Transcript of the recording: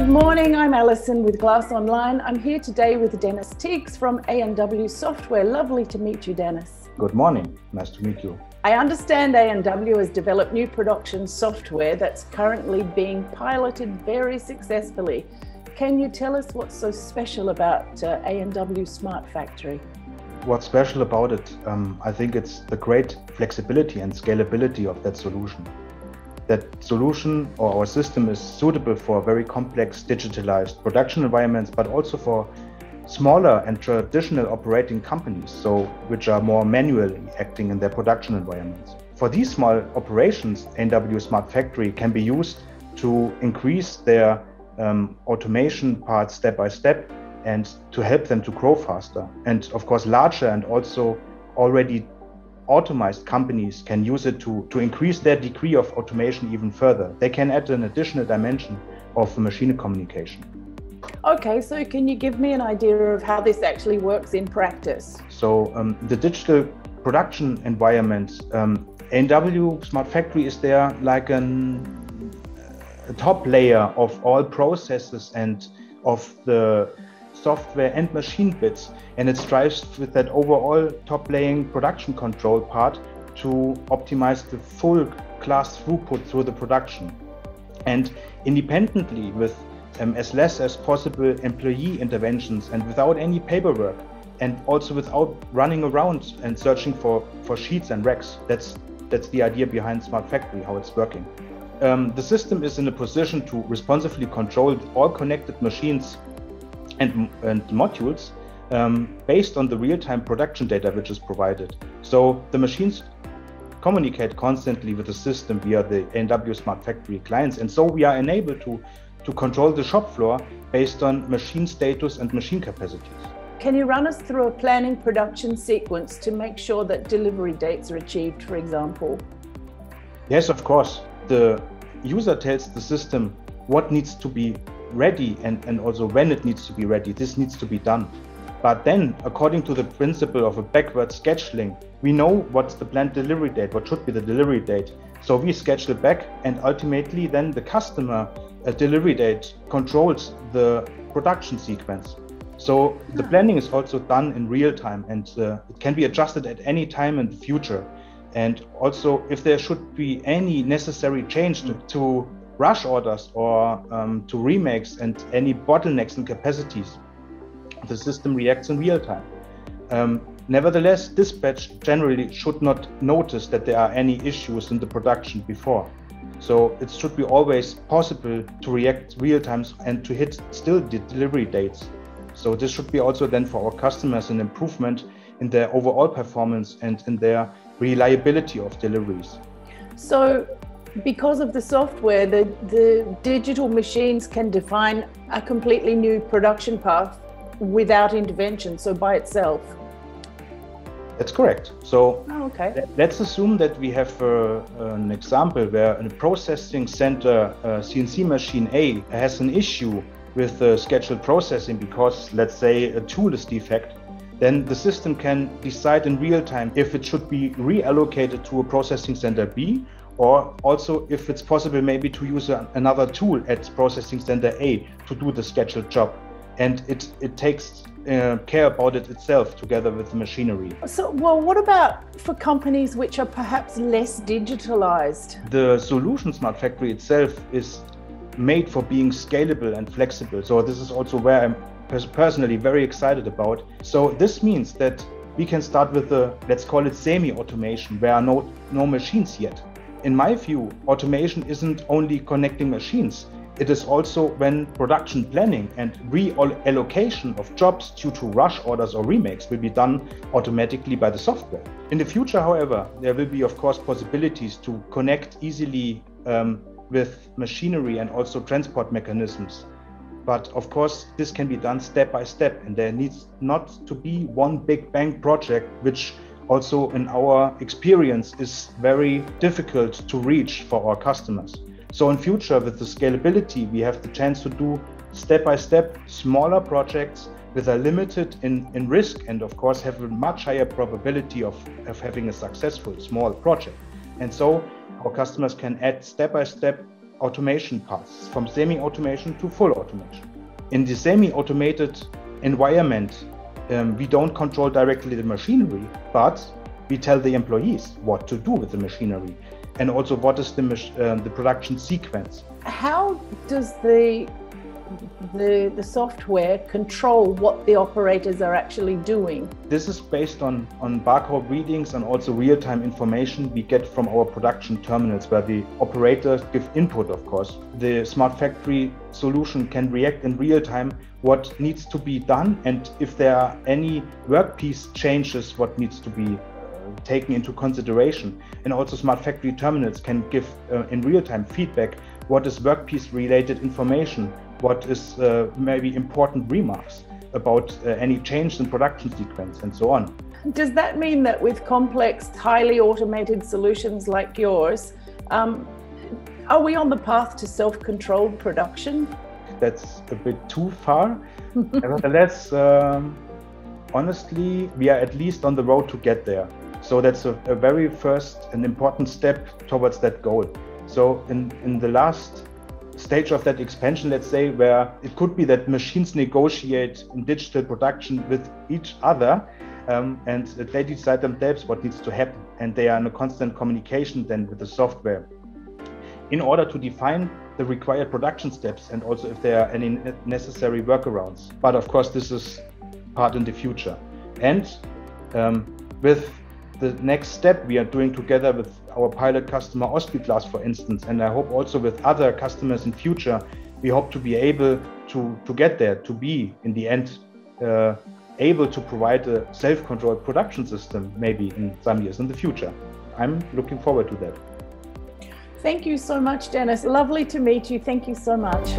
Good morning, I'm Alison with Glass Online. I'm here today with Dennis Tiegs from A&W Software. Lovely to meet you, Dennis. Good morning, nice to meet you. I understand A&W has developed new production software that's currently being piloted very successfully. Can you tell us what's so special about A&W Smart Factory? What's special about it? I think it's the great flexibility and scalability of that solution. That solution or our system is suitable for very complex digitalized production environments, but also for smaller and traditional operating companies, which are more manually acting in their production environments. For these small operations, A&W Smart Factory can be used to increase their automation part step by step and to help them to grow faster. And of course, larger and also already automized companies can use it to increase their degree of automation even further. They can add an additional dimension of machine communication. Okay, so can you give me an idea of how this actually works in practice? So the digital production environment, A&W Smart Factory is there like a top layer of all processes and of the software and machine bits, and it strives with that overall top-laying production control part to optimize the full class throughput through the production. And independently, with as less as possible employee interventions and without any paperwork, and also without running around and searching for sheets and racks. That's the idea behind Smart Factory, how it's working. The system is in a position to responsively control all connected machines and modules based on the real-time production data which is provided. So the machines communicate constantly with the system via the A&W Smart Factory clients, and so we are enabled to control the shop floor based on machine status and machine capacities. Can you run us through a planning production sequence to make sure that delivery dates are achieved, for example? Yes, of course. The user tells the system what needs to be ready and also when it needs to be ready. This needs to be done. But then, according to the principle of a backward scheduling, we know what's the planned delivery date, what should be the delivery date. So we schedule back, and ultimately then the customer delivery date controls the production sequence. So the planning is also done in real time, and it can be adjusted at any time in the future. And also, if there should be any necessary change to rush orders or to remakes and any bottlenecks in capacities, the system reacts in real time. Nevertheless, dispatch generally should not notice that there are any issues in the production before. So it should be always possible to react real time and to hit still the delivery dates. So this should be also then for our customers an improvement in their overall performance and in their reliability of deliveries. So because of the software, the digital machines can define a completely new production path without intervention, so by itself. That's correct. So okay. Let's assume that we have an example where a processing center CNC machine A has an issue with the scheduled processing because, let's say, a tool is defect. Then the system can decide in real time if it should be reallocated to a processing center B, or also if it's possible maybe to use another tool at processing center A to do the scheduled job. And it takes care about it itself together with the machinery. So, well, what about for companies which are perhaps less digitalized? The solution Smart Factory itself is made for being scalable and flexible. So this is also where I'm personally very excited about. So this means that we can start with let's call it semi-automation, where are no machines yet. In my view, automation isn't only connecting machines. It is also when production planning and reallocation of jobs due to rush orders or remakes will be done automatically by the software. In the future, however, there will be, of course, possibilities to connect easily with machinery and also transport mechanisms. But of course, this can be done step by step, and there needs not to be one big bang project, which also in our experience is very difficult to reach for our customers. So in future, with the scalability, we have the chance to do step by step smaller projects with a limited in risk, and of course have a much higher probability of having a successful small project. And so our customers can add step by step automation paths, from semi-automation to full automation. In the semi-automated environment, we don't control directly the machinery, but we tell the employees what to do with the machinery and also what is the production sequence. How does the software control what the operators are actually doing? This is based on barcode readings and also real-time information we get from our production terminals, where the operators give input, of course. The smart factory solution can react in real time what needs to be done, and if there are any workpiece changes, what needs to be taken into consideration. And also smart factory terminals can give in real time feedback what is workpiece related information, what is maybe important remarks about any change in production sequence and so on. Does that mean that with complex, highly automated solutions like yours, are we on the path to self-controlled production? That's a bit too far. Nevertheless, honestly, we are at least on the road to get there. So that's a very first and important step towards that goal. So in the last stage of that expansion, let's say, where it could be that machines negotiate in digital production with each other, and they decide themselves what needs to happen, and they are in a constant communication then with the software in order to define the required production steps and also if there are any necessary workarounds. But of course, this is part in the future. And with the next step we are doing together with our pilot customer Ostglas, for instance, and I hope also with other customers in future, we hope to be able to get there, to be in the end able to provide a self-controlled production system maybe in some years in the future. I'm looking forward to that. Thank you so much, Dennis. Lovely to meet you. Thank you so much.